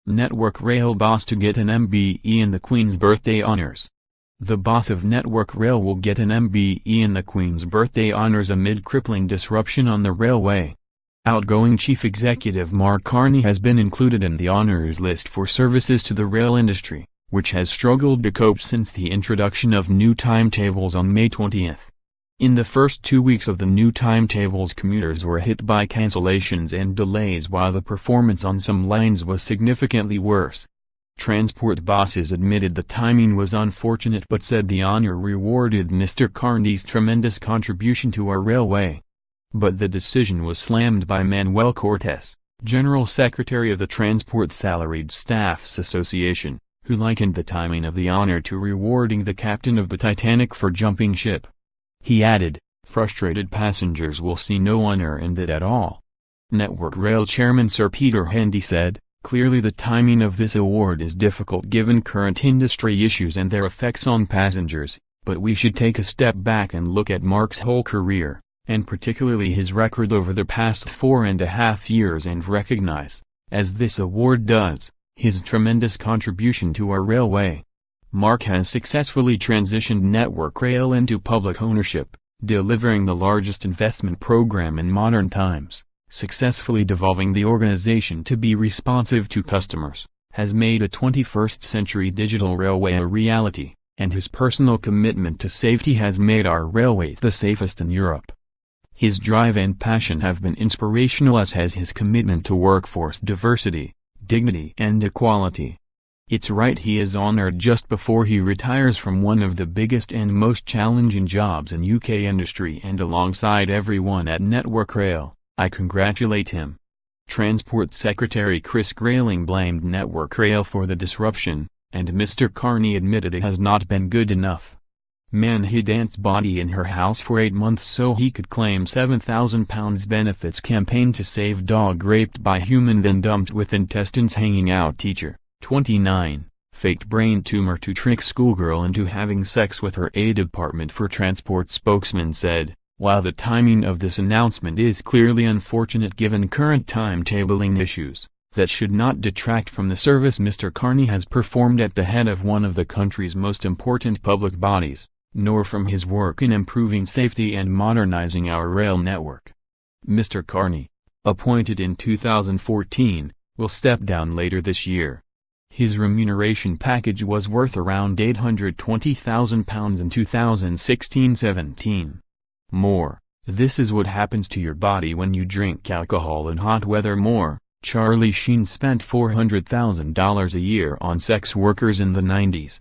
Network Rail boss to get an MBE in the Queen's birthday honors. The boss of Network Rail will get an MBE in the Queen's birthday honors amid crippling disruption on the railway. Outgoing Chief Executive Mark Carne has been included in the honors list for services to the rail industry, which has struggled to cope since the introduction of new timetables on May 20. In the first 2 weeks of the new timetables, commuters were hit by cancellations and delays, while the performance on some lines was significantly worse. Transport bosses admitted the timing was unfortunate but said the honor rewarded Mr. Carne's tremendous contribution to our railway. But the decision was slammed by Manuel Cortes, General Secretary of the Transport Salaried Staffs Association, who likened the timing of the honor to rewarding the captain of the Titanic for jumping ship. He added, "Frustrated passengers will see no honor in that at all." Network Rail Chairman Sir Peter Handy said, "Clearly the timing of this award is difficult given current industry issues and their effects on passengers, but we should take a step back and look at Mark's whole career, and particularly his record over the past 4.5 years, and recognize, as this award does, his tremendous contribution to our railway." Mark has successfully transitioned Network Rail into public ownership, delivering the largest investment program in modern times, successfully devolving the organization to be responsive to customers, has made a 21st-century digital railway a reality, and his personal commitment to safety has made our railway the safest in Europe. His drive and passion have been inspirational, as has his commitment to workforce diversity, dignity and equality. It's right he is honored just before he retires from one of the biggest and most challenging jobs in UK industry, and alongside everyone at Network Rail, I congratulate him. Transport Secretary Chris Grayling blamed Network Rail for the disruption, and Mr. Carne admitted it has not been good enough. Man hid aunt's body in her house for 8 months so he could claim £7,000 benefits. Campaign to save dog raped by human then dumped with intestines hanging out. Teacher, 29, faked brain tumor to trick schoolgirl into having sex with her. A Department for Transport spokesman said, "While the timing of this announcement is clearly unfortunate given current timetabling issues, that should not detract from the service Mr. Carne has performed at the head of one of the country's most important public bodies, nor from his work in improving safety and modernizing our rail network." Mr. Carne, appointed in 2014, will step down later this year. His remuneration package was worth around £820,000 in 2016-17. More, "This is what happens to your body when you drink alcohol in hot weather." More, Charlie Sheen spent $400,000 a year on sex workers in the 90s.